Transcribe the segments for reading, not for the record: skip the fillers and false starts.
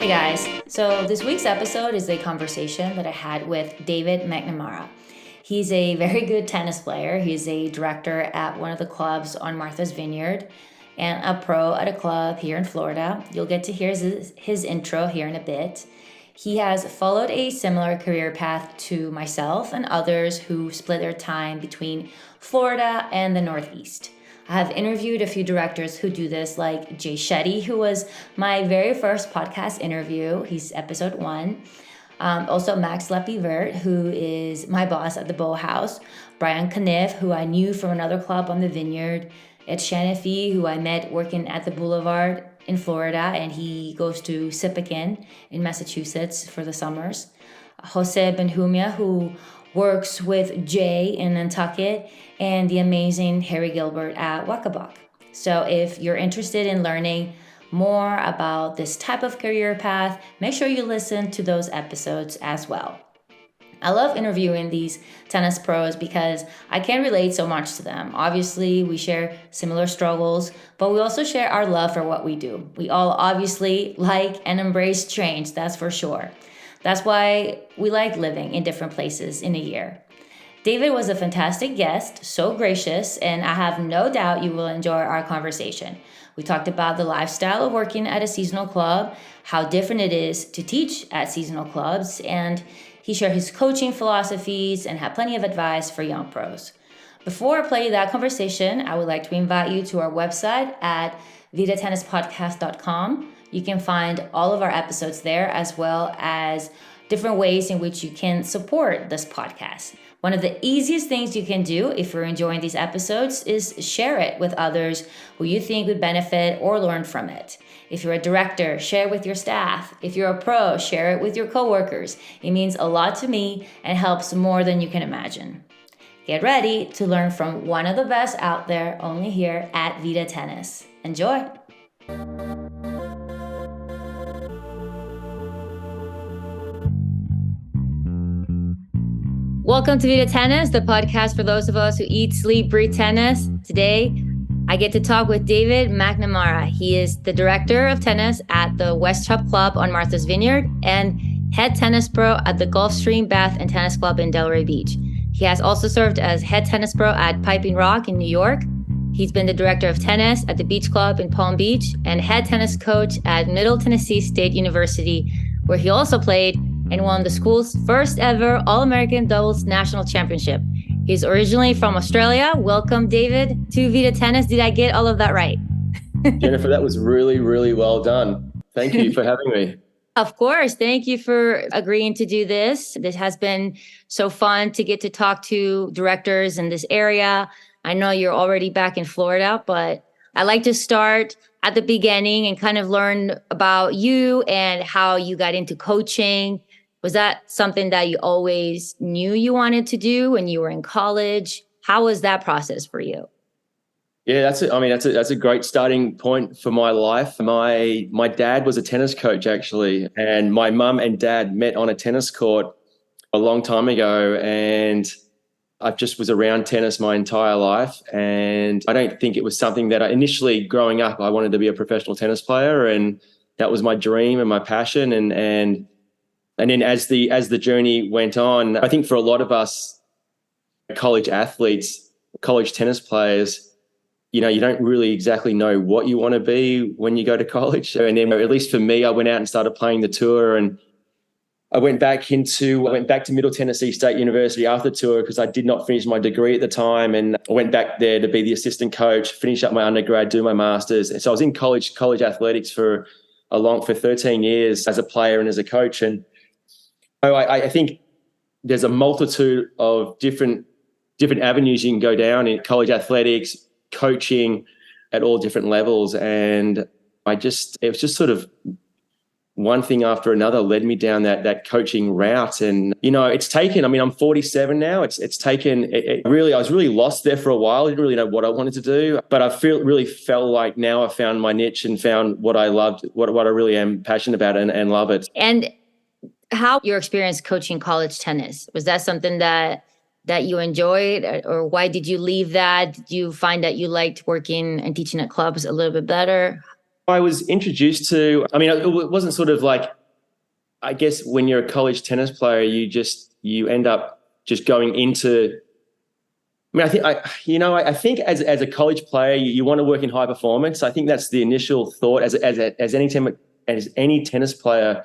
Hey guys, so this week's episode is a conversation that I had with David McNamara. He's a very good tennis player. He's a director at one of the clubs on Martha's Vineyard and a pro at a club here in Florida. You'll get to hear his intro here in a bit. He has followed a similar career path to myself and others who split their time between Florida and the Northeast. I have interviewed a few directors who do this, like Jay Shetty, who was my very first podcast interview. He's episode 1. Also Max Lepivert, who is my boss at the Bow House. Brian Caniff, who I knew from another club on the Vineyard. Ed Shanafi, who I met working at the Boulevard in Florida, and he goes to Sipican in Massachusetts for the summers. Jose Benjumea, who works with Jay in Nantucket, and the amazing Harry Gilbert at Wakabak. So if you're interested in learning more about this type of career path, make sure you listen to those episodes as well. I love interviewing these tennis pros because I can relate so much to them. Obviously, we share similar struggles, but we also share our love for what we do. We all obviously like and embrace change, that's for sure. That's why we like living in different places in a year. David was a fantastic guest, so gracious, and I have no doubt you will enjoy our conversation. We talked about the lifestyle of working at a seasonal club, how different it is to teach at seasonal clubs, and he shared his coaching philosophies and had plenty of advice for young pros. Before I play that conversation, I would like to invite you to our website at vidatennispodcast.com. You can find all of our episodes there, as well as different ways in which you can support this podcast. One of the easiest things you can do if you're enjoying these episodes is share it with others who you think would benefit or learn from it. If you're a director, share it with your staff. If you're a pro, share it with your coworkers. It means a lot to me and helps more than you can imagine. Get ready to learn from one of the best out there, only here at Vida Tennis. Enjoy! Welcome to Vida Tennis, the podcast for those of us who eat, sleep, breathe tennis. Today, I get to talk with David McNamara. He is the director of tennis at the West Chop Club on Martha's Vineyard and head tennis pro at the Gulfstream Bath and Tennis Club in Delray Beach. He has also served as head tennis pro at Piping Rock in New York. He's been the director of tennis at the Beach Club in Palm Beach and head tennis coach at Middle Tennessee State University, where he also played and won the school's first ever All-American Doubles National Championship. He's originally from Australia. Welcome, David, to Vida Tennis. Did I get all of that right? Jennifer, that was really, really well done. Thank you for having me. Of course. Thank you for agreeing to do this. This has been so fun to get to talk to directors in this area. I know you're already back in Florida, but I like to start at the beginning and kind of learn about you and how you got into coaching. Was that something that you always knew you wanted to do when you were in college? How was that process for you? Yeah, that's a great starting point for my life. My dad was a tennis coach, actually, and my mum and dad met on a tennis court a long time ago, and I just was around tennis my entire life, and I don't think it was something that initially growing up, I wanted to be a professional tennis player, and that was my dream and my passion, and then as the journey went on, I think for a lot of us college athletes, college tennis players, you don't really exactly know what you want to be when you go to college. And then at least for me, I went out and started playing the tour, and I went back to Middle Tennessee State University after the tour because I did not finish my degree at the time, and I went back there to be the assistant coach, finish up my undergrad, do my master's. And so I was in college athletics for 13 years as a player and as a coach. And I think there's a multitude of different avenues you can go down in college athletics, coaching at all different levels. And it was just sort of one thing after another led me down that coaching route. And, it's taken, I'm 47 now. It's taken, I was really lost there for a while. I didn't really know what I wanted to do, but I really felt like now I found my niche and found what I loved, what I really am passionate about and love it. And how your experience coaching college tennis, was that something that you enjoyed, or why did you leave that? Did you find that you liked working and teaching at clubs a little bit better? I was introduced to, I mean, it wasn't sort of like, I guess when you're a college tennis player, you end up just going into, I mean, I think as a college player, you want to work in high performance. I think that's the initial thought as any tennis player.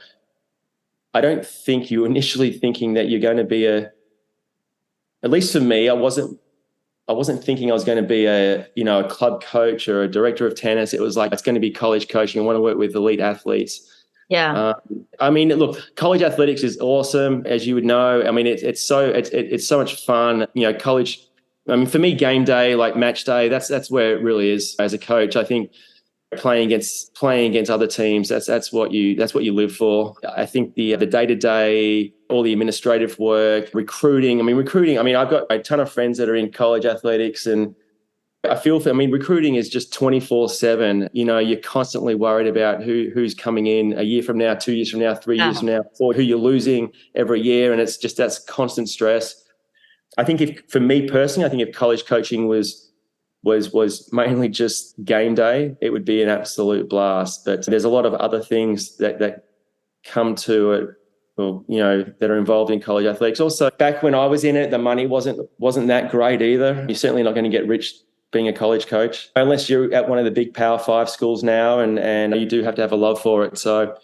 I don't think you're initially thinking that you're going to be at least for me, I wasn't thinking I was going to be a club coach or a director of tennis. It was like, it's going to be college coaching. I want to work with elite athletes. Yeah. I mean, look, college athletics is awesome, as you would know. I mean, it's so much fun. College. I mean, for me, game day, like match day, that's where it really is as a coach. I think playing against other teams, that's what you live for. I think the day-to-day, all the administrative work, recruiting. I mean, I've got a ton of friends that are in college athletics, and recruiting is just 24/7. You're constantly worried about who's coming in a year from now, 2 years from now, 3 years from now, or who you're losing every year, and that's constant stress. I think for me personally, if college coaching was mainly just game day, it would be an absolute blast. But there's a lot of other things that come to it, or that are involved in college athletics. Also, back when I was in it, the money wasn't that great either. You're certainly not going to get rich being a college coach unless you're at one of the big Power 5 schools now, and you do have to have a love for it. So,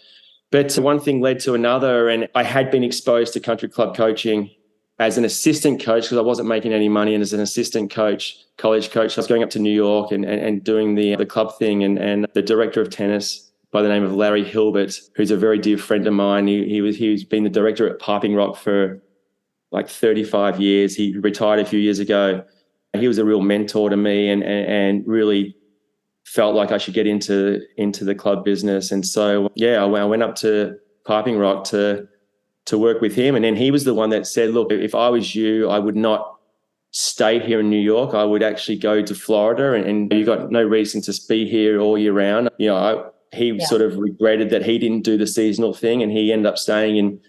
but one thing led to another, and I had been exposed to country club coaching as an assistant coach because I wasn't making any money, and as an assistant coach, college coach, I was going up to New York and doing the club thing, and the director of tennis by the name of Larry Hilbert, who's a very dear friend of mine. He's been the director at Piping Rock for like 35 years. He retired a few years ago. He was a real mentor to me, and really felt like I should get into the club business. And so I went up to Piping Rock to work with him. And then he was the one that said, look, if I was you, I would not stay here in New York. I would actually go to Florida, and you got no reason to be here all year round. He sort of regretted that he didn't do the seasonal thing, and he ended up staying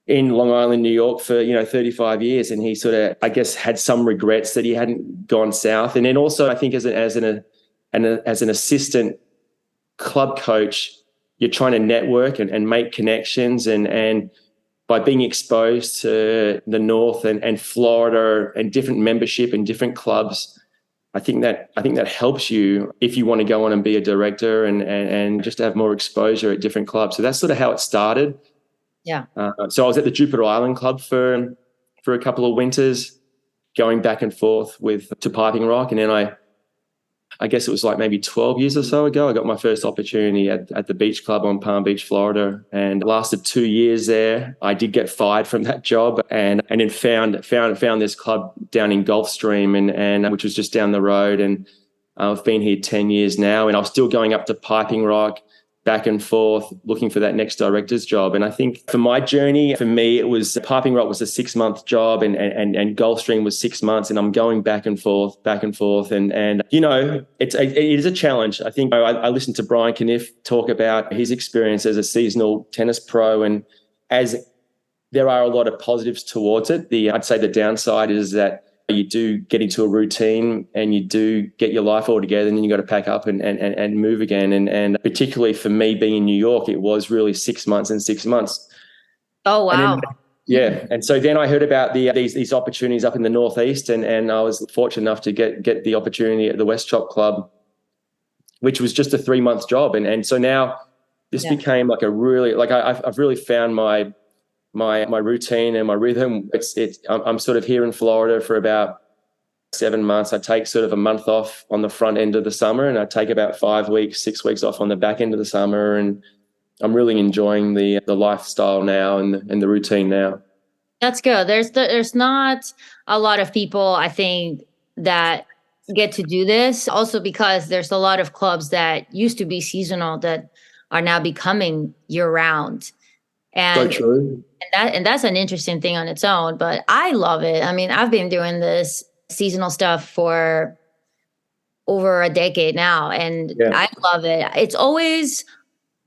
in Long Island, New York for 35 years. And he sort of, I guess, had some regrets that he hadn't gone south. And then also, I think as an assistant club coach, you're trying to network and make connections, and by being exposed to the North and Florida and different membership and different clubs, I think that helps you if you want to go on and be a director and just have more exposure at different clubs. So that's sort of how it started. Yeah. So I was at the Jupiter Island Club for a couple of winters, going back and forth to Piping Rock, and then I guess it was like maybe 12 years or so ago, I got my first opportunity at the Beach Club on Palm Beach, Florida, and lasted 2 years there. I did get fired from that job, and then found this club down in Gulfstream, and which was just down the road. And I've been here 10 years now, and I'm still going up to Piping Rock, back and forth, looking for that next director's job. And I think for my journey, for me, it was Piping Rock was a 6-month job, and Gulfstream was 6 months, and I'm going back and forth. And it is a challenge. I think I listened to Brian Caniff talk about his experience as a seasonal tennis pro, and as there are a lot of positives towards it. I'd say the downside is that you do get into a routine, and you do get your life all together, and then you got to pack up and move again. And particularly for me being in New York, it was really 6 months and 6 months. Oh, wow. And so then I heard about these opportunities up in the Northeast, and I was fortunate enough to get the opportunity at the West Chop Club, which was just a 3-month job. And so now this became like I've really found my routine and my rhythm. I'm sort of here in Florida for about 7 months. I take sort of a month off on the front end of the summer, and I take about 5 weeks, 6 weeks off on the back end of the summer. And I'm really enjoying the lifestyle now and the routine now. That's good. There's not a lot of people, I think, that get to do this. Also because there's a lot of clubs that used to be seasonal that are now becoming year round. And, so true. And that's an interesting thing on its own, but I love it. I mean, I've been doing this seasonal stuff for over a decade now, and I love it. It's always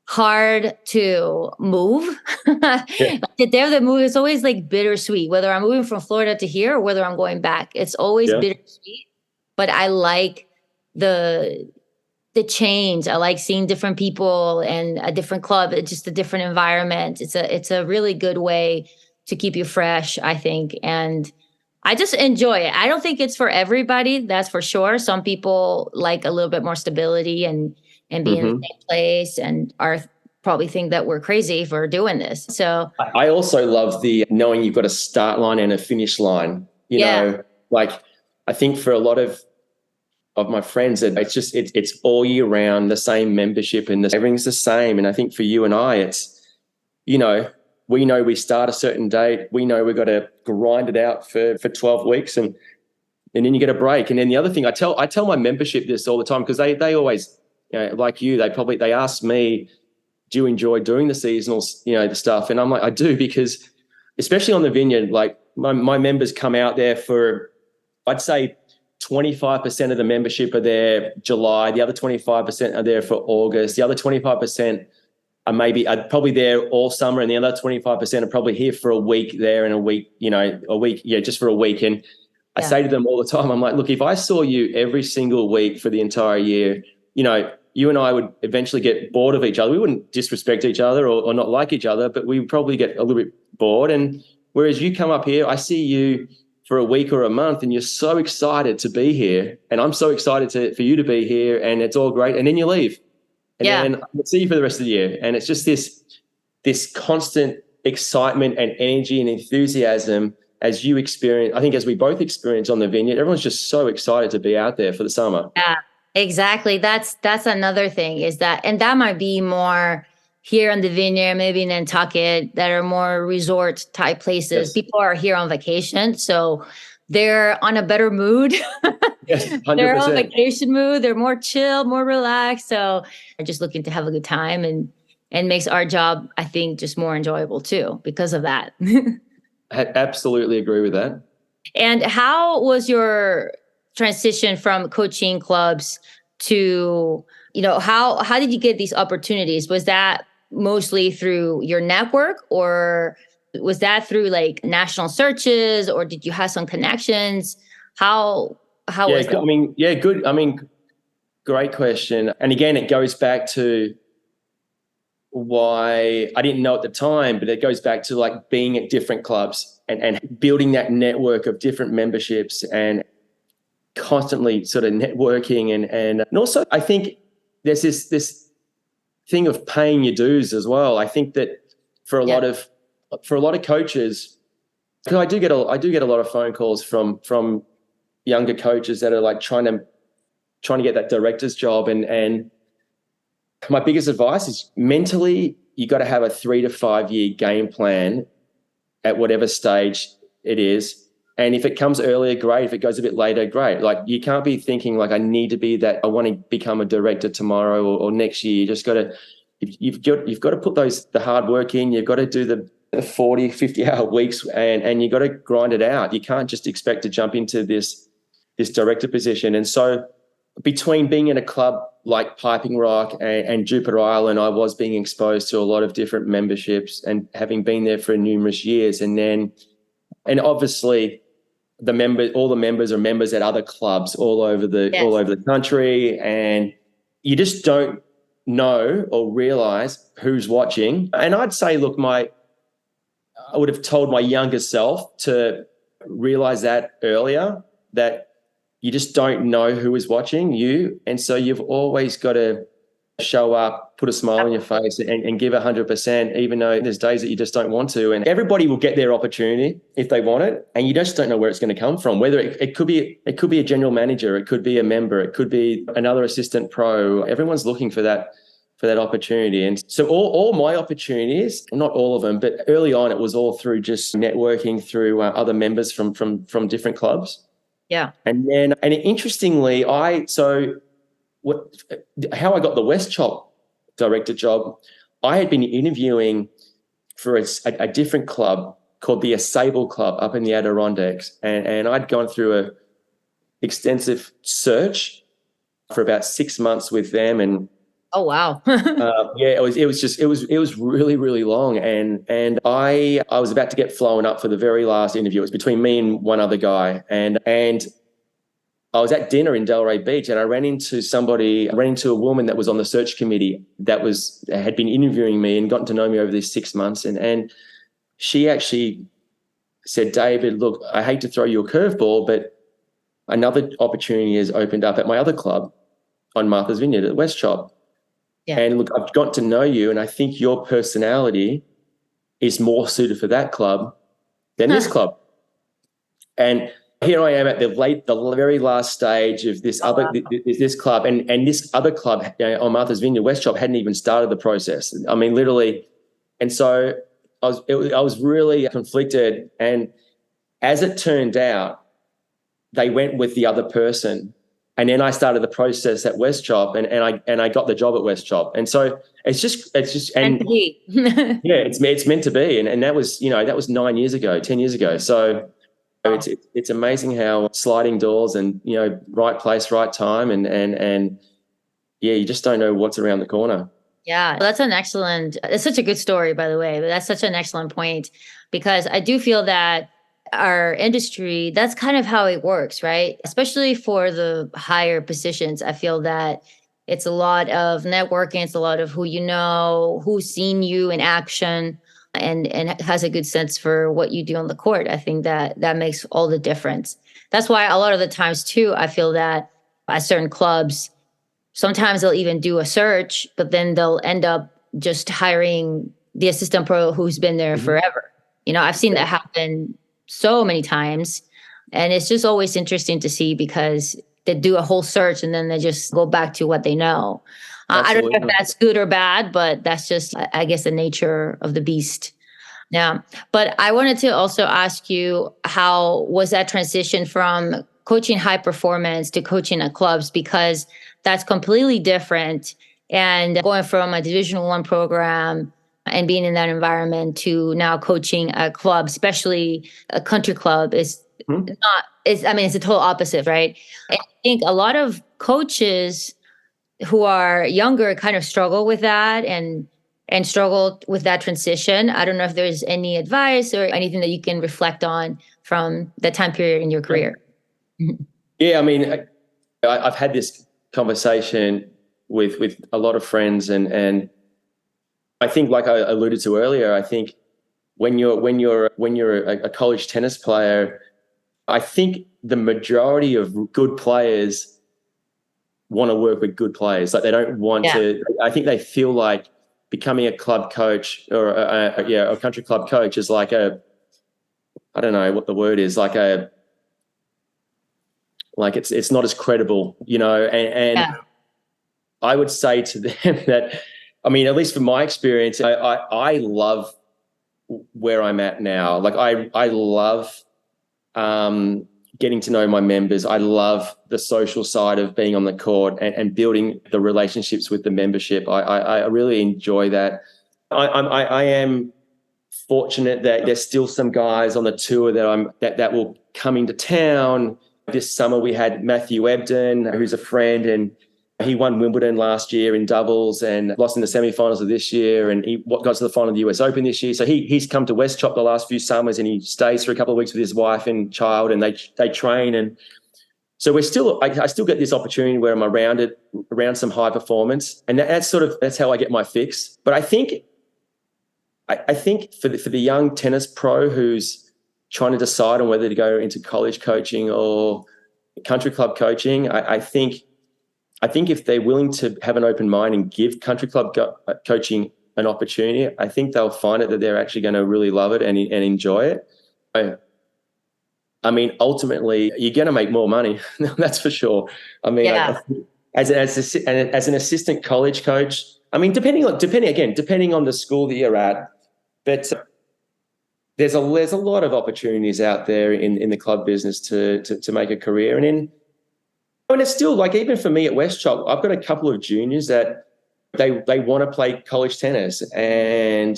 hard to move. The move is always like bittersweet, whether I'm moving from Florida to here or whether I'm going back. It's always bittersweet, but I like the the change. I like seeing different people and a different club, just a different environment. It's a really good way to keep you fresh, I think. And I just enjoy it. I don't think it's for everybody, that's for sure. Some people like a little bit more stability and be in the same place and are probably think that we're crazy for doing this. So I also love the knowing you've got a start line and a finish line. You know, like I think for a lot of my friends, it's all year round, the same membership and everything's the same. And I think for you and I, it's, you know we start a certain date. We know we've got to grind it out for 12 weeks and then you get a break. And then the other thing I tell my membership this all the time, because they always, like you, they ask me, do you enjoy doing the seasonals, the stuff? And I'm like, I do, because especially on the Vineyard, like my members come out there for, I'd say 25% of the membership are there July. The other 25% are there for August. The other 25% are probably there all summer, and the other 25% are probably here for a week there and a week, just for a week. And I say to them all the time, I'm like, look, if I saw you every single week for the entire year, you and I would eventually get bored of each other. We wouldn't disrespect each other or not like each other, but we would probably get a little bit bored. And whereas you come up here, I see you for a week or a month and you're so excited to be here. And I'm so excited for you to be here, and it's all great. And then you leave. And then I'll see you for the rest of the year. And it's just this constant excitement and energy and enthusiasm as you experience, I think as we both experience on the Vineyard. Everyone's just so excited to be out there for the summer. Yeah, exactly. That's another thing is that, and that might be more here on the Vineyard, maybe in Nantucket, that are more resort type places. Yes. People are here on vacation, so they're on a better mood. Yes, 100%. They're on vacation mood. They're more chill, more relaxed. So they're just looking to have a good time, and makes our job, I think, just more enjoyable too because of that. I absolutely agree with that. And how was your transition from coaching clubs to, how did you get these opportunities? Was that mostly through your network, or was that through like national searches, or did you have some connections? How was that? Good. Great question. And again, it goes back to why I didn't know at the time, but it goes back to like being at different clubs and building that network of different memberships and constantly sort of networking. And also I think there's this thing of paying your dues as well. I think that for a lot of coaches, because I do get a lot of phone calls from younger coaches that are like trying to get that director's job. And my biggest advice is mentally, you got to have a 3 to 5 year game plan at whatever stage it is. And if it comes earlier, great. If it goes a bit later, great. Like you can't be thinking like I want to become a director tomorrow or next year. You just got to, you've got to put the hard work in. You've got to do the 40, 50 hour weeks and you got to grind it out. You can't just expect to jump into this director position. And so between being in a club like Piping Rock and Jupiter Island, I was being exposed to a lot of different memberships and having been there for numerous years. And obviously all the members are members at other clubs all over the country. And you just don't know or realize who's watching. And I'd say, look, I would have told my younger self to realize that earlier, that you just don't know who is watching you. And so you've always got to show up, put a smile on your face and give 100%, even though there's days that you just don't want to. And everybody will get their opportunity if they want it. And you just don't know where it's going to come from. Whether it could be a general manager, it could be a member, it could be another assistant pro. Everyone's looking for that opportunity. And so all my opportunities, not all of them, but early on, it was all through just networking through other members from different clubs. Yeah. And interestingly, how I got the West Chop director job, I had been interviewing for a different club called the Sable Club up in the Adirondacks. And I'd gone through a extensive search for about 6 months with them. And oh, wow. it was really, really long. And I was about to get flown up for the very last interview. It was between me and one other guy. And I was at dinner in Delray Beach and I ran into a woman that was on the search committee that had been interviewing me and gotten to know me over these 6 months. And she actually said, David, look, I hate to throw you a curveball, but another opportunity has opened up at my other club on Martha's Vineyard at West Chop. Yeah. And look, I've got to know you, and I think your personality is more suited for that club than this club. And here I am at the very last stage of this this club, and this other club on Martha's Vineyard, West Chop, hadn't even started the process. I mean, literally. And so I was really conflicted. And as it turned out, they went with the other person. And then I started the process at West Chop, and I got the job at West Chop. And so it's just and meant to be. Yeah, it's meant to be. And that was 10 years ago. So it's amazing how sliding doors and, right place, right time, and yeah, you just don't know what's around the corner. Yeah, it's such a good story, by the way, but that's such an excellent point, because I do feel that our industry, that's kind of how it works, right? Especially for the higher positions. I feel that it's a lot of networking. It's a lot of who you know, who's seen you in action, and has a good sense for what you do on the court. I think that makes all the difference. That's why a lot of the times too, I feel that at certain clubs, sometimes they'll even do a search, but then they'll end up just hiring the assistant pro who's been there forever. I've seen that happen so many times, and it's just always interesting to see, because they do a whole search and then they just go back to what they know. I don't know if that's good or bad, but that's just, I guess, the nature of the beast. Yeah. But I wanted to also ask you, how was that transition from coaching high performance to coaching at clubs? Because that's completely different. And going from a Division I program and being in that environment to now coaching a club, especially a country club, it's a total opposite, right? I think a lot of coaches who are younger kind of struggle with that and struggle with that transition. I don't know if there's any advice or anything that you can reflect on from that time period in your career. Yeah, I mean, I've had this conversation with a lot of friends, and I think, like I alluded to earlier, I think when you're a college tennis player, I think the majority of good players want to work with good players. Like, they don't want to. I think they feel like becoming a club coach or a country club coach is like I don't know what the word is, like it's not as credible, and I would say to them that, I mean, at least from my experience, I love where I'm at now. Like, I love getting to know my members. I love the social side of being on the court and building the relationships with the membership. I really enjoy that. I am fortunate that there's still some guys on the tour that will come into town. This summer we had Matthew Ebden, who's a friend, and he won Wimbledon last year in doubles and lost in the semifinals of this year, and he got to the final of the US Open this year. So he's come to West Chop the last few summers, and he stays for a couple of weeks with his wife and child, and they train. And so I still get this opportunity where I'm around some high performance, and that's how I get my fix. But I think for the young tennis pro who's trying to decide on whether to go into college coaching or country club coaching, I think if they're willing to have an open mind and give country club coaching an opportunity, I think they'll find it that they're actually going to really love it and enjoy it. I mean, ultimately, you're going to make more money. That's for sure. I mean, as an assistant college coach, I mean, depending on the school that you're at, but there's a lot of opportunities out there in the club business to make a career. And it's still, like, even for me at West Chop, I've got a couple of juniors that they want to play college tennis, and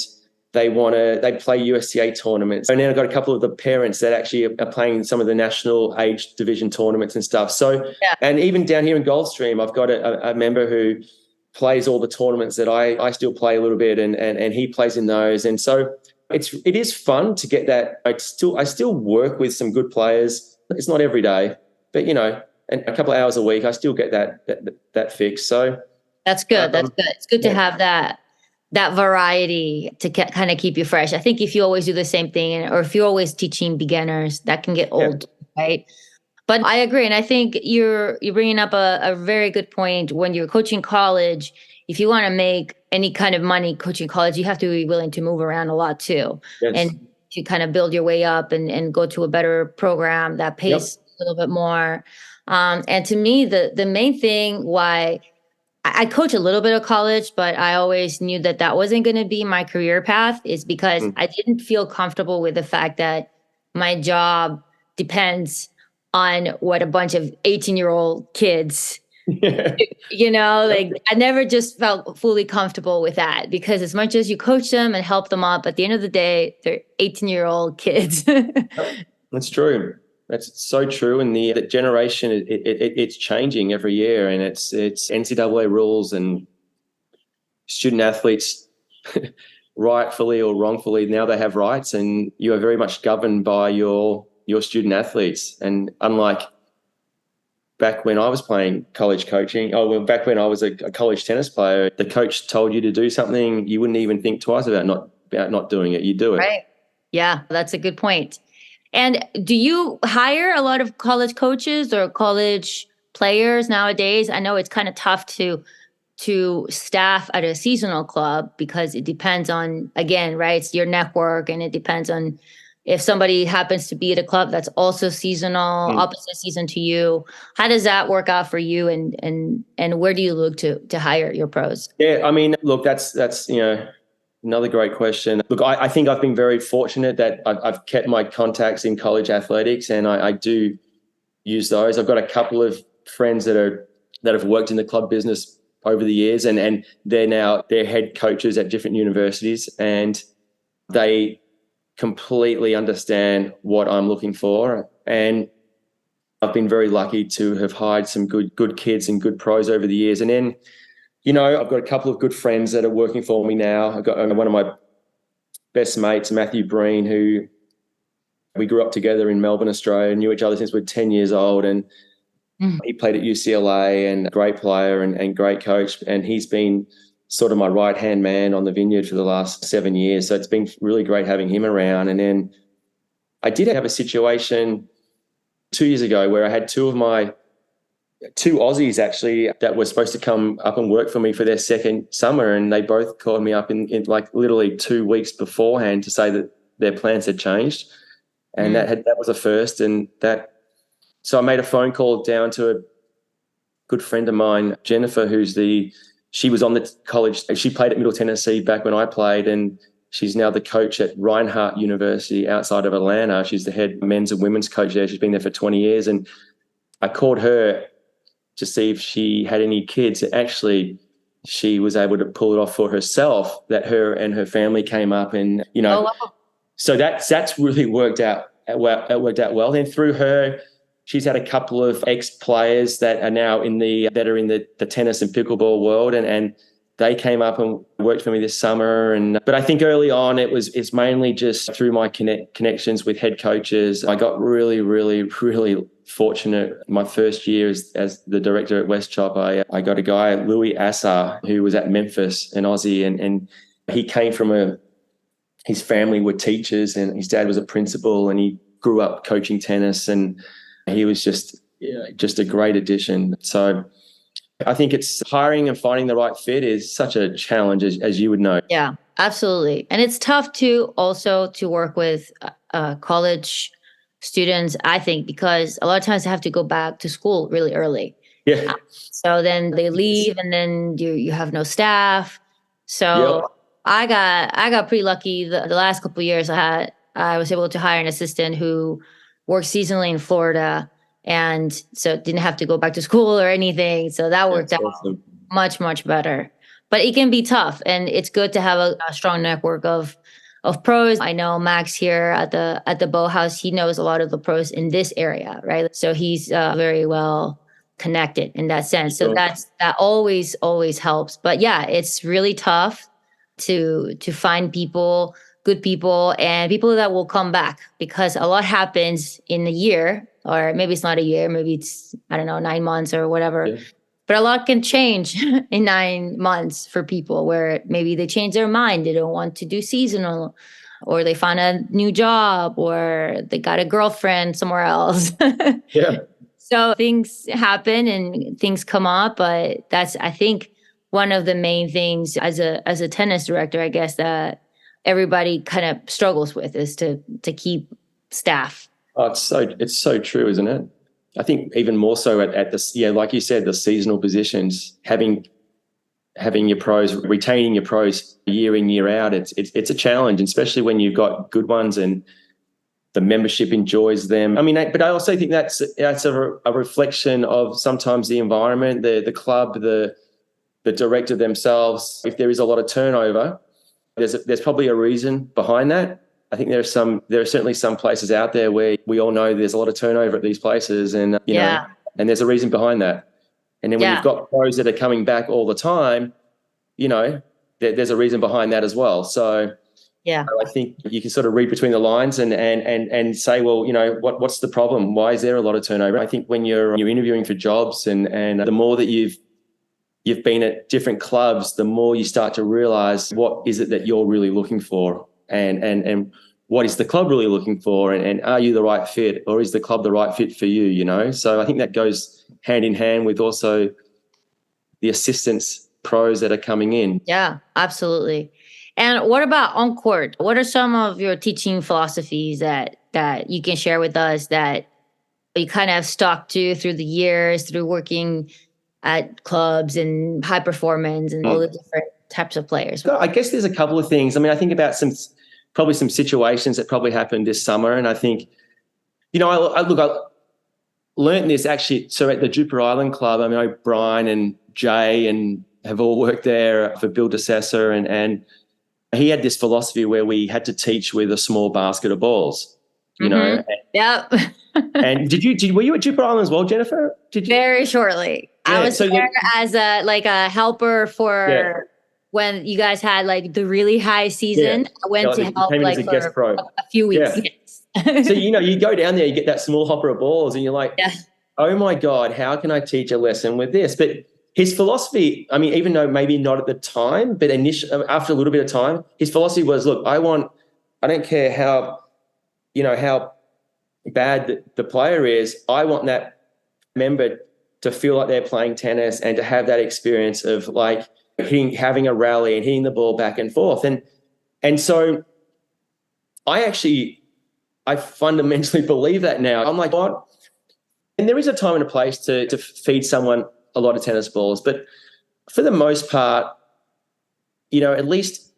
they play USTA tournaments. And then I've got a couple of the parents that actually are playing some of the national age division tournaments and stuff. So, and even down here in Gulfstream, I've got a member who plays all the tournaments that I still play a little bit, and he plays in those. And so it is fun to get that. I still work with some good players. It's not every day, but and a couple of hours a week, I still get that fix. So that's good. That's good. It's good to have that variety to kind of keep you fresh. I think if you always do the same thing, or if you're always teaching beginners, that can get old, right? But I agree, and I think you're bringing up a very good point. When you're coaching college, if you want to make any kind of money coaching college, you have to be willing to move around a lot too, and to kind of build your way up and go to a better program that pays a little bit more. And to me, the main thing why I coach a little bit of college, but I always knew that wasn't going to be my career path, is because I didn't feel comfortable with the fact that my job depends on what a bunch of 18-year-old kids, like I never just felt fully comfortable with that, because as much as you coach them and help them up, at the end of the day, they're 18-year-old kids. That's true. That's so true. And the generation, it's changing every year, and it's NCAA rules and student athletes, rightfully or wrongfully, now they have rights, and you are very much governed by your student athletes. And unlike back when I was playing college coaching, back when I was a college tennis player, the coach told you to do something, you wouldn't even think twice about not doing it. You do it. Right. Yeah, that's a good point. And do you hire a lot of college coaches or college players nowadays? I know it's kind of tough to staff at a seasonal club, because it depends on, again, right, it's your network, and it depends on if somebody happens to be at a club that's also seasonal, opposite season to you. How does that work out for you, and where do you look to hire your pros? Yeah, I mean, look, that's another great question. Look, I think I've been very fortunate that I've kept my contacts in college athletics, and I do use those. I've got a couple of friends that have worked in the club business over the years, and they're head coaches at different universities, and they completely understand what I'm looking for. And I've been very lucky to have hired some good kids and good pros over the years. And then, I've got a couple of good friends that are working for me now. I've got one of my best mates, Matthew Breen, who we grew up together in Melbourne, Australia, knew each other since we were 10 years old. And he played at UCLA, and a great player and great coach. And he's been sort of my right-hand man on the Vineyard for the last 7 years. So it's been really great having him around. And then I did have a situation 2 years ago where I had two Aussies actually that were supposed to come up and work for me for their second summer, and they both called me up in like literally 2 weeks beforehand to say that their plans had changed. And that was a first. And so I made a phone call down to a good friend of mine, Jennifer, she was on the college. She played at Middle Tennessee back when I played, and she's now the coach at Reinhardt University outside of Atlanta. She's the head men's and women's coach there. She's been there for 20 years. And I called her to see if she had any kids. Actually, she was able to pull it off for herself, that her and her family came up, and, so that's really worked out well. Then through her, she's had a couple of ex-players that are now in the tennis and pickleball world, and they came up and worked for me this summer. But I think early on it's mainly just through my connections with head coaches. I got really, really, really fortunate. My first year as the director at West Chop, I got a guy, Louis Assar, who was at Memphis, an Aussie, and he came from his family were teachers, and his dad was a principal, and he grew up coaching tennis, and he was just a great addition. So I think it's hiring and finding the right fit is such a challenge, as you would know. Yeah, absolutely. And it's tough to work with college students, I think, because a lot of times they have to go back to school really early. Yeah. So then they leave, and then you have no staff. So I got pretty lucky. The last couple of years I was able to hire an assistant who worked seasonally in Florida, and so didn't have to go back to school or anything. So that worked out much, much better. But it can be tough, and it's good to have a strong network of pros. I know Max here at the Bow House, he knows a lot of the pros in this area, right? So he's very well connected in that sense. So that always helps. But yeah, it's really tough to find people good people and people that will come back, because a lot happens in a year, or maybe it's not a year, maybe it's, I don't know, 9 months or whatever. Yeah. But a lot can change in 9 months for people, where maybe they change their mind. They don't want to do seasonal, or they find a new job, or they got a girlfriend somewhere else. Yeah. So things happen and things come up, but that's, I think, one of the main things as a tennis director, I guess, that everybody kind of struggles with, is to keep staff. Oh, it's so true, isn't it? I think even more so at this, like you said, the seasonal positions, having your pros, retaining your pros year in, year out, it's a challenge, especially when you've got good ones and the membership enjoys them. I mean, but I also think that's a reflection of sometimes the environment, the club, the director themselves. If there is a lot of turnover, there's probably a reason behind that. I think there are certainly some places out there where we all know there's a lot of turnover at these places, and you know, and there's a reason behind that. And then when you've got pros that are coming back all the time, you know, there's a reason behind that as well. So I think you can sort of read between the lines and say, well, you know, what's the problem? Why is there a lot of turnover? I think when you're interviewing for jobs, and the more that you've been at different clubs, the more you start to realize what is it that you're really looking for, and what is the club really looking for, and are you the right fit, or is the club the right fit for you, you know? So I think that goes hand in hand with also the assistants pros that are coming in. Yeah, absolutely. And what about on court? What are some of your teaching philosophies that you can share with us that you kind of stuck to through the years, through working at clubs and high performance and all the different types of players? So I guess there's a couple of things. I mean, I think about some situations that probably happened this summer, and I think, you know, I learned this actually. So at the Jupiter Island Club, I mean, Brian and Jay and have all worked there for Bill DeSessa, and he had this philosophy where we had to teach with a small basket of balls, you know. Yep. And were you at Jupiter Island as well, Jennifer? Did you? Very shortly. Yeah, I was there as a helper for when you guys had like the really high season. I went to help like for a few weeks. Yes. So, you know, you go down there, you get that small hopper of balls, and you're like, oh my God, how can I teach a lesson with this? But his philosophy, I mean, even though maybe not at the time, but after a little bit of time, his philosophy was, look, I don't care how bad the player is, I want that member to feel like they're playing tennis and to have that experience of like having a rally and hitting the ball back and forth. And so I fundamentally believe that now. I'm like, what? And there is a time and a place to feed someone a lot of tennis balls, but for the most part, you know, at least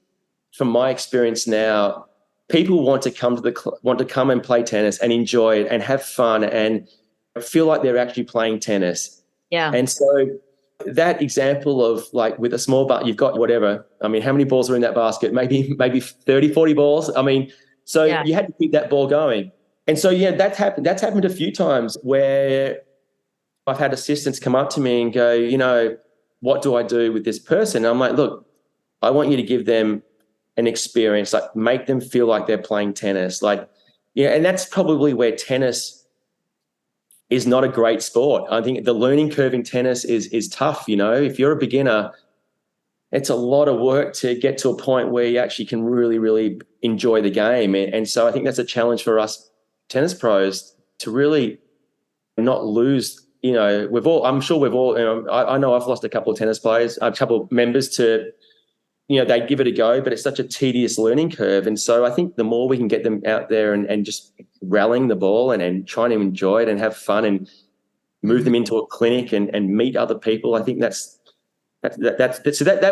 from my experience now, people want to come and play tennis and enjoy it and have fun and feel like they're actually playing tennis. Yeah. And so that example of like with a small you've got whatever, I mean, how many balls are in that basket? Maybe 30, 40 balls. I mean, so you had to keep that ball going. And so, that's happened a few times where I've had assistants come up to me and go, you know, what do I do with this person? And I'm like, look, I want you to give them an experience, like make them feel like they're playing tennis. Like, and that's probably where tennis is not a great sport. I think the learning curve in tennis is tough. You know, if you're a beginner, it's a lot of work to get to a point where you actually can really, really enjoy the game. And so I think that's a challenge for us tennis pros to really not lose. You know, I'm sure we've all, you know, I know I've lost a couple of tennis players, a couple of members to, you know, they give it a go, but it's such a tedious learning curve. And so I think the more we can get them out there and just rallying the ball and trying to enjoy it and have fun and move them into a clinic and meet other people, I think that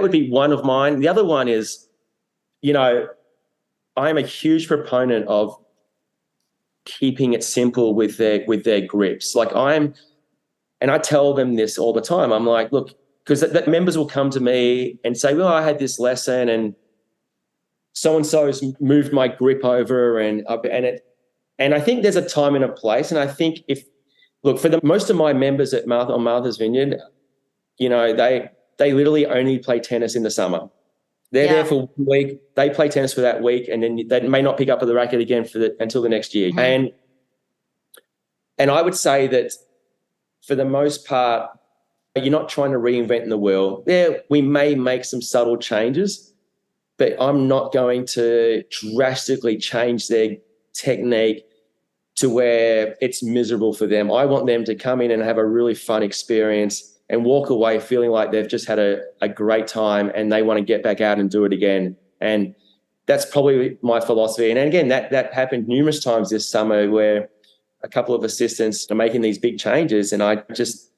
would be one of mine. The other one is, you know, I'm a huge proponent of keeping it simple with their grips. Like and I tell them this all the time. I'm like, look, because that members will come to me and say, well, I had this lesson and so-and-so's moved my grip over and I think there's a time and a place. And I think for the most of my members on Martha's Vineyard, you know, they literally only play tennis in the summer. They're there for 1 week. They play tennis for that week, and then they may not pick up the racket again until the next year. Mm-hmm. And I would say that for the most part, you're not trying to reinvent the wheel. Yeah, we may make some subtle changes, but I'm not going to drastically change their technique to where it's miserable for them. I want them to come in and have a really fun experience and walk away feeling like they've just had a great time and they want to get back out and do it again. And that's probably my philosophy. And again, that happened numerous times this summer where a couple of assistants are making these big changes, and I just,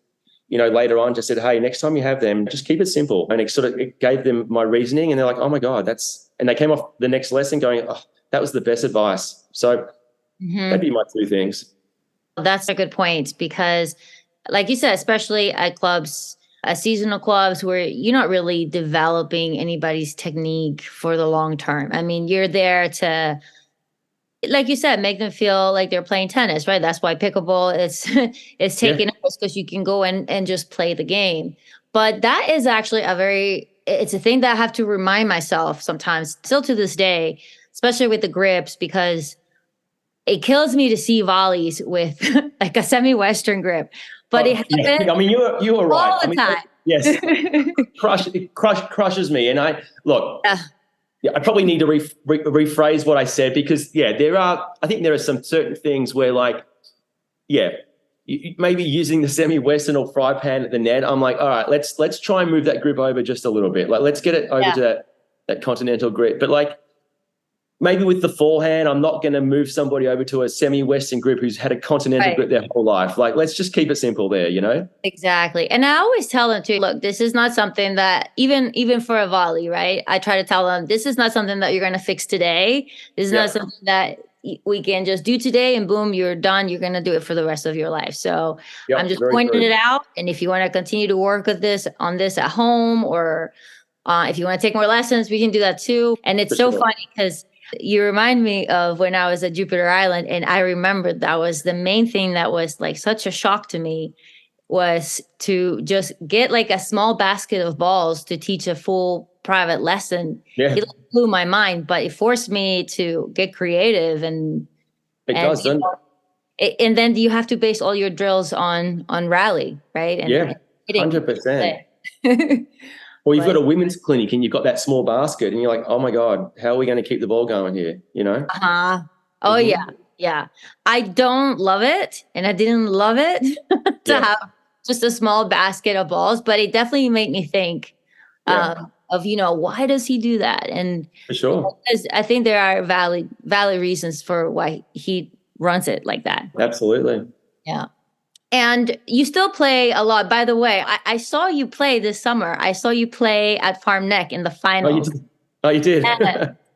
later on just said, hey, next time you have them, just keep it simple. And it gave them my reasoning, and they're like, oh my God, and they came off the next lesson going, oh, that was the best advice. So that'd be my two things. That's a good point, because like you said, especially at clubs, seasonal clubs where you're not really developing anybody's technique for the long term. I mean, you're there to, like you said, make them feel like they're playing tennis, right? That's why pickleball is taking up, because you can go and just play the game. But that is actually it's a thing that I have to remind myself sometimes, still to this day, especially with the grips, because it kills me to see volleys with like a semi-Western grip. But it happens. I mean, you were right. All the time. Yes. It crushes me. And I probably need to rephrase what I said, because I think there are some certain things where, like, maybe using the semi-Western or fry pan at the net, I'm like, all right, let's try and move that grip over just a little bit. Like, let's get it over to that continental grip. But like, maybe with the forehand, I'm not going to move somebody over to a semi-Western grip who's had a continental grip their whole life. Like, let's just keep it simple there, Exactly. And I always tell them too, look, this is not something that even for a volley, right? I try to tell them, this is not something that you're going to fix today. This is not something that we can just do today and boom, you're done. You're going to do it for the rest of your life. So I'm just pointing it out. And if you want to continue to work with on this at home, or if you want to take more lessons, we can do that too. And it's funny because you remind me of when I was at Jupiter Island, and I remember that was the main thing that was like such a shock to me, was to just get like a small basket of balls to teach a full private lesson. Yeah. It blew my mind, but it forced me to get creative and then you have to base all your drills on rally, right? And 100%. Or you've got a women's clinic and you've got that small basket and you're like, oh my God, how are we going to keep the ball going here? Oh yeah. I don't love it, and I didn't love it to have just a small basket of balls, but it definitely made me think of, why does he do that? And for sure, I think there are valid reasons for why he runs it like that. Absolutely. Yeah. And you still play a lot. By the way, I saw you play this summer. I saw you play at Farm Neck in the finals. Oh, you did?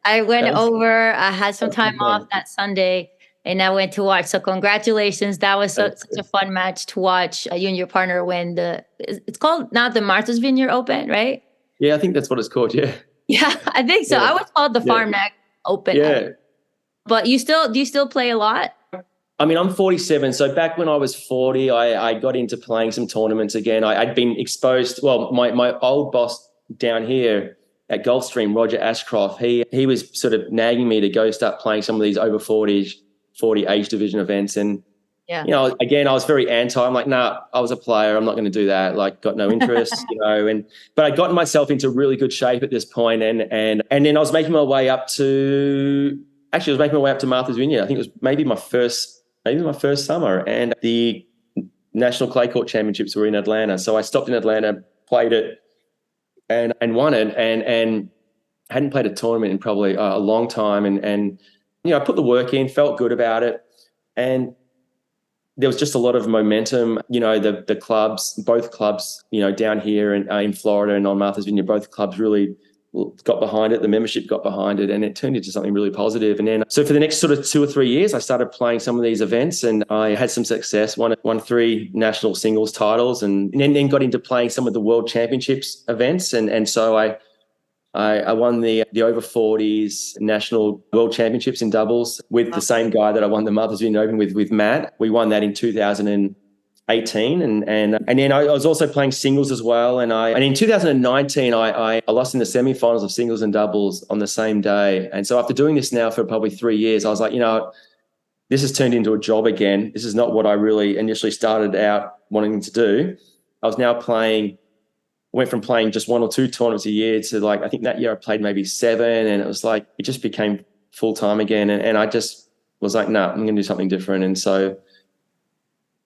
I went over. I had some time off that Sunday, and I went to watch. So congratulations. That was such a fun match to watch. You and your partner win it's called not the Martha's Vineyard Open, right? Yeah, I think that's what it's called, yeah. Yeah, I think so. I was called the Farm Neck Open. Yeah. But do you still play a lot? I mean, I'm 47. So back when I was 40, I got into playing some tournaments again. I'd been exposed. Well, my old boss down here at Gulfstream, Roger Ashcroft, he was sort of nagging me to go start playing some of these over 40 age division events. And, again, I was very anti. I'm like, nah, I was a player. I'm not going to do that. Like, got no interest, but I'd gotten myself into really good shape at this point. And then I was making my way up to Martha's Vineyard. I think it was maybe my first summer, and the National Clay Court Championships were in Atlanta. So I stopped in Atlanta, played it, and won it, and hadn't played a tournament in probably a long time. And I put the work in, felt good about it, and there was just a lot of momentum. The clubs, both clubs, down here and in Florida and on Martha's Vineyard, both clubs really got behind it. The membership got behind it, and it turned into something really positive. And then, so for the next sort of 2 or 3 years, I started playing some of these events, and I had some success. Won 3 national singles titles, and then got into playing some of the World Championships events. And so I won the over 40s national World Championships in doubles with the same guy that I won the Martha's Vineyard Open with Matt. We won that in 2018. 18, and then I was also playing singles as well. And in 2019 I lost in the semifinals of singles and doubles on the same day. And so after doing this now for probably 3 years, I was like, this has turned into a job again. This is not what I really initially started out wanting to do. I was now went from playing just 1 or 2 tournaments a year to like, I think that year I played maybe 7, and it was like, it just became full time again. And I just was like, no, I'm going to do something different. And so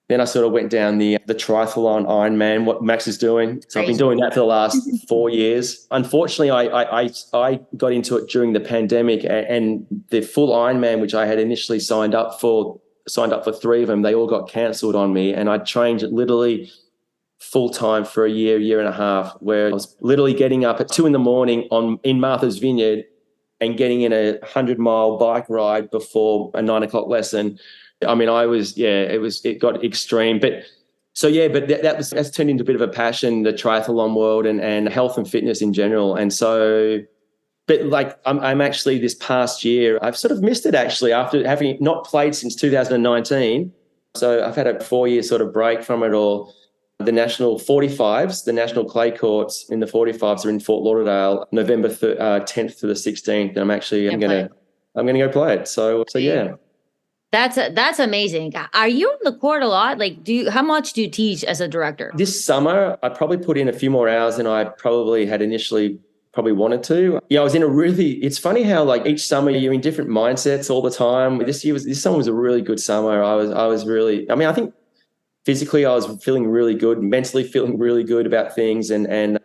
then I sort of went down the triathlon Ironman, what Max is doing. So I've been doing that for the last 4 years. Unfortunately, I got into it during the pandemic, and the full Ironman, which I had initially signed up for 3 of them, they all got cancelled on me. And I trained literally full time for a year and a half, where I was literally getting up at 2 a.m. in Martha's Vineyard and getting in a 100-mile bike ride before a 9 o'clock lesson. I mean, it got extreme, that's turned into a bit of a passion, the triathlon world and health and fitness in general. And so, but like, I'm actually this past year, I've sort of missed it actually after having not played since 2019. So I've had a 4-year sort of break from it all. The national 45s, the national clay courts in the 45s are in Fort Lauderdale, November 10th to the 16th. And I'm going to go play it. So yeah. That's amazing. Are you on the court a lot? Like, how much do you teach as a director? This summer, I probably put in a few more hours than I probably had initially wanted to. Yeah, I was in it's funny how like each summer you're in different mindsets all the time. This summer was a really good summer. I think physically I was feeling really good, mentally feeling really good about things, and I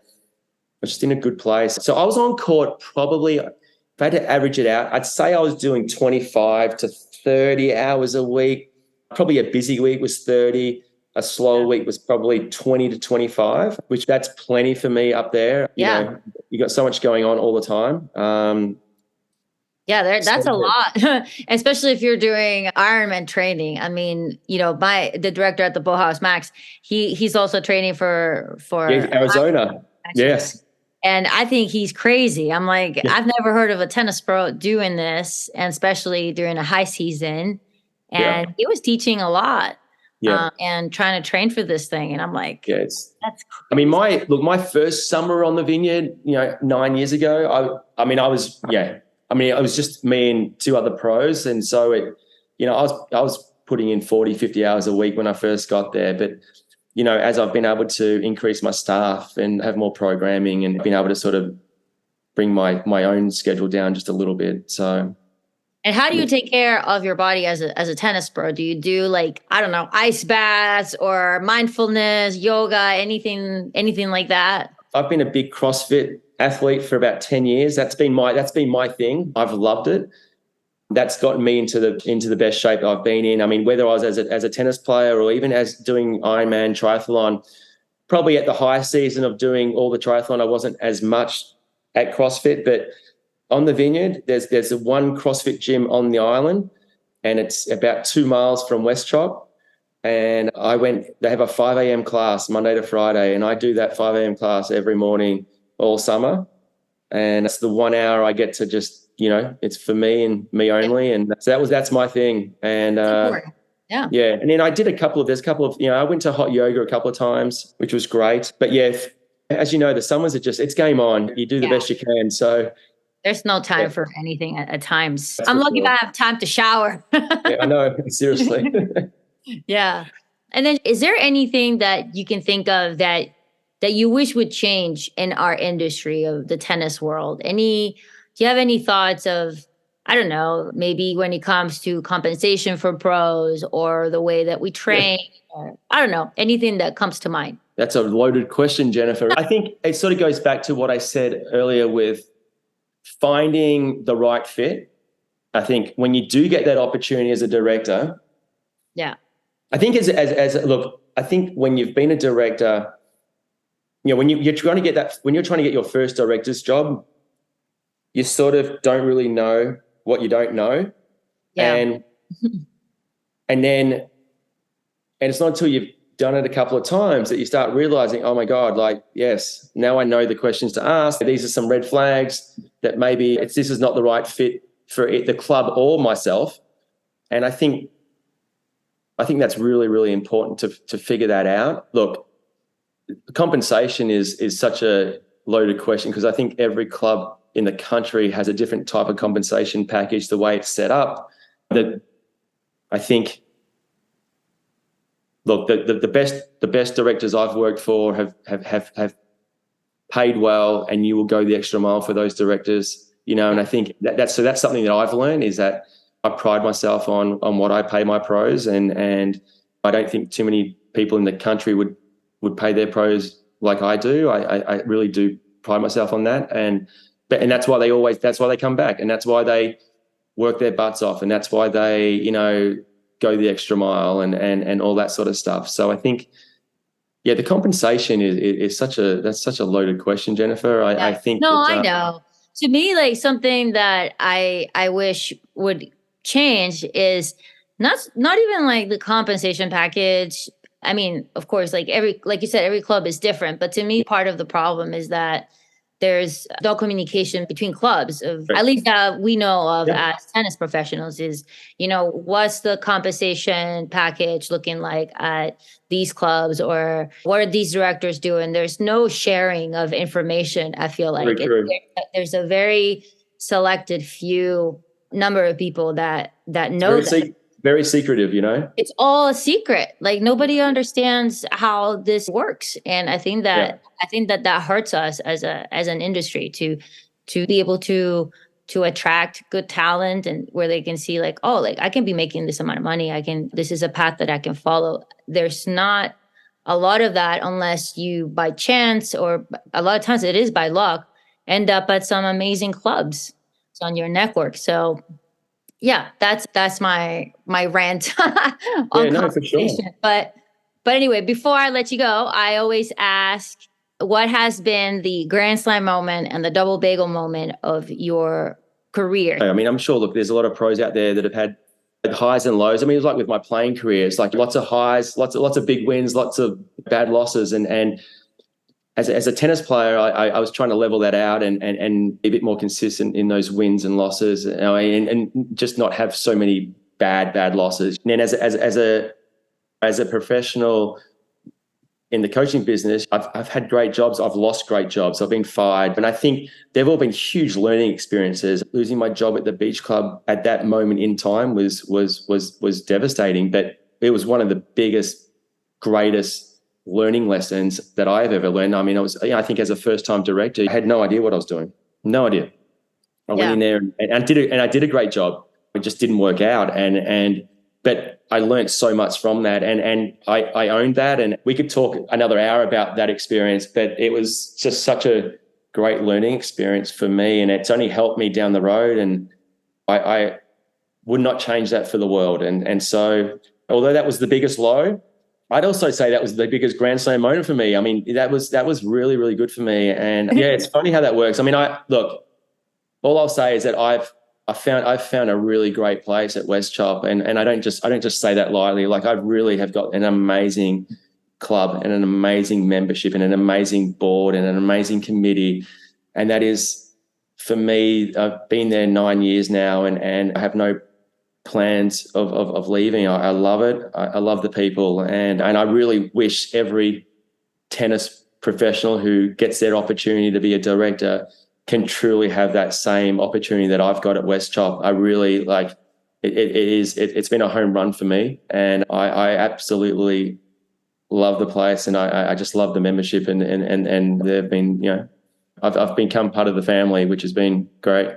was just in a good place. So I was on court probably, if I had to average it out, I'd say I was doing 25 to 30 hours a week. Probably a busy week was 30. A slow week was probably 20 to 25, which that's plenty for me up there. You got so much going on all the time. That's a lot, especially if you're doing Ironman training. I mean, the director at the Boathouse, Max, he's also training for Arizona. Yes. And I think he's crazy. I'm like, I've never heard of a tennis pro doing this, and especially during a high season. And he was teaching a lot and trying to train for this thing. And I'm like, that's crazy. I mean, my first summer on the Vineyard, 9 years ago, it was just me and 2 other pros. And so I was putting in 40, 50 hours a week when I first got there. But as I've been able to increase my staff and have more programming and been able to sort of bring my own schedule down just a little bit. So. And how do you take care of your body as a tennis pro? Do you do like, I don't know, ice baths or mindfulness, yoga, anything like that? I've been a big CrossFit athlete for about 10 years. That's been my thing. I've loved it. That's gotten me into the best shape I've been in. I mean, whether I was as a tennis player or even as doing Ironman triathlon, probably at the high season of doing all the triathlon, I wasn't as much at CrossFit. But on the Vineyard, there's one CrossFit gym on the island, and it's about 2 miles from West Chalk. And they have a 5 a.m. class Monday to Friday, and I do that 5 a.m. class every morning all summer. And it's the 1 hour I get to just, it's for me and me only. And so that's my thing. And and then I did a couple of, I went to hot yoga a couple of times, which was great. But as you know, the summers are it's game on. You do the best you can. So there's no time for anything at times. I'm lucky if I have time to shower. Yeah, I know. Seriously. Yeah. And then is there anything that you can think of that you wish would change in our industry of the tennis world? Do you have any thoughts of, I don't know, maybe when it comes to compensation for pros or the way that we train, or I don't know, anything that comes to mind? That's a loaded question, Jennifer. I think it sort of goes back to what I said earlier with finding the right fit. I think when you do get that opportunity as a director, I think I think when you've been a director, when you're trying to get your first director's job, you sort of don't really know what you don't know. And it's not until you've done it a couple of times that you start realizing, oh my God, like, yes, now I know the questions to ask. These are some red flags that maybe this is not the right fit for the club or myself. And I think I think that's really, really important to figure that out. Look, compensation is such a loaded question because I think every club in the country has a different type of compensation package, the way it's set up. That I think, look, the best directors I've worked for have paid well, and you will go the extra mile for those directors, you know. And I think that's something that I've learned, is that I pride myself on what I pay my pros, and I don't think too many people in the country would pay their pros like I do. I really do pride myself on that, and that's why they come back, and that's why they work their butts off, and that's why they, you know, go the extra mile and all that sort of stuff. So I think, yeah, the compensation is such a loaded question, Jennifer. I think no, I know. To me, like, something that I wish would change is not even like the compensation package. I mean, of course, like you said, every club is different. But to me, part of the problem is that there's no communication between clubs, at least that we know of as tennis professionals, is, you know, what's the compensation package looking like at these clubs, or what are these directors doing? There's no sharing of information. I feel like there's a very selected few number of people that know that. Very secretive, you know. It's all a secret. Like, nobody understands how this works, and I think that that hurts us as an industry to be able to attract good talent, and where they can see, like, oh, like, I can be making this amount of money. This is a path that I can follow. There's not a lot of that, unless you, by chance, or a lot of times it is by luck, end up at some amazing clubs. It's on your network. So yeah, that's my rant on compensation. For sure. But anyway, before I let you go, I always ask, what has been the Grand Slam moment and the double bagel moment of your career? I mean, I'm sure, look, there's a lot of pros out there that have had highs and lows. I mean, it was like with my playing career, it's like lots of highs, lots of big wins, lots of bad losses, and as a tennis player, I was trying to level that out and be a bit more consistent in those wins and losses, you know, and just not have so many bad losses. And then as a professional in the coaching business, I've had great jobs. I've lost great jobs. I've been fired, and I think they've all been huge learning experiences. Losing my job at the beach club at that moment in time was devastating, but it was one of the biggest, greatest learning lessons that I've ever learned. I mean, I think as a first-time director, I had no idea what I was doing. No idea. I went in there and I did a great job. It just didn't work out. But I learned so much from that, and I owned that. And we could talk another hour about that experience, but it was just such a great learning experience for me, and it's only helped me down the road. And I would not change that for the world. And so, although that was the biggest low, I'd also say that was the biggest Grand Slam moment for me. I mean, that was really, really good for me. And yeah, it's funny how that works. I mean, all I'll say is that I've found a really great place at West Chop, and I don't just say that lightly. Like, I really have got an amazing club and an amazing membership and an amazing board and an amazing committee. And that is, for me, I've been there 9 years now, and I have no plans of leaving. I love it. I love the people, and I really wish every tennis professional who gets their opportunity to be a director can truly have that same opportunity that I've got at West Chop. I really like it. It's been a home run for me, and I absolutely love the place, and I just love the membership, and they've been, you know, I've become part of the family, which has been great.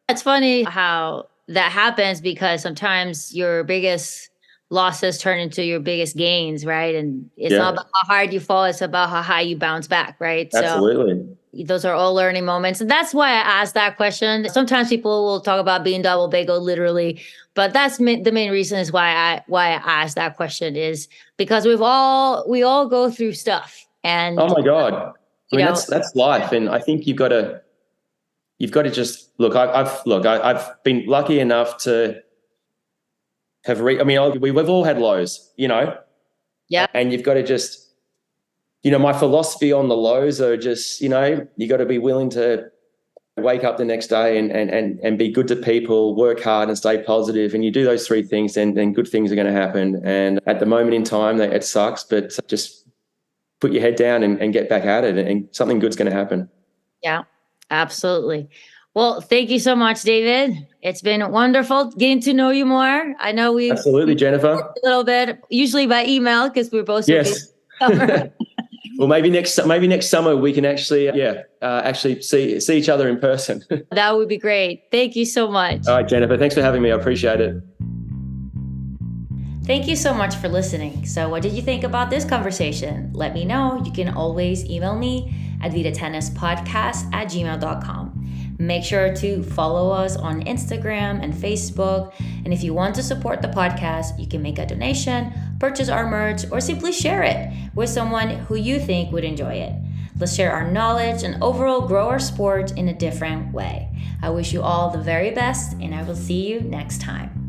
It's funny how that happens, because sometimes your biggest losses turn into your biggest gains, right? And it's not about how hard you fall, it's about how high you bounce back, right? Absolutely. So those are all learning moments. And that's why I asked that question. Sometimes people will talk about being double bagel literally, but that's the main reason is why I asked that question, is because we all go through stuff. And oh my God. I mean, that's life. And I think you've got to just look. I've been lucky enough to have. We've all had lows, you know. Yeah. And you've got to just, you know, my philosophy on the lows are just, you know, you got to be willing to wake up the next day and be good to people, work hard and stay positive, and you do those three things, then good things are going to happen. And at the moment in time, it sucks, but just put your head down and get back at it, and something good's going to happen. Yeah, absolutely. Well, thank you so much, David. It's been wonderful getting to know you more. I know we absolutely, Jennifer, a little bit, usually by email, because we're both yes. Well, maybe next summer we can actually see each other in person. That would be great. Thank you so much. All right, Jennifer, thanks for having me. I appreciate it. Thank you so much for listening. So what did you think about this conversation? Let me know. You can always email me at vidatennispodcast@gmail.com. Make sure to follow us on Instagram and Facebook. And if you want to support the podcast, you can make a donation, purchase our merch, or simply share it with someone who you think would enjoy it. Let's share our knowledge and overall grow our sport in a different way. I wish you all the very best, and I will see you next time.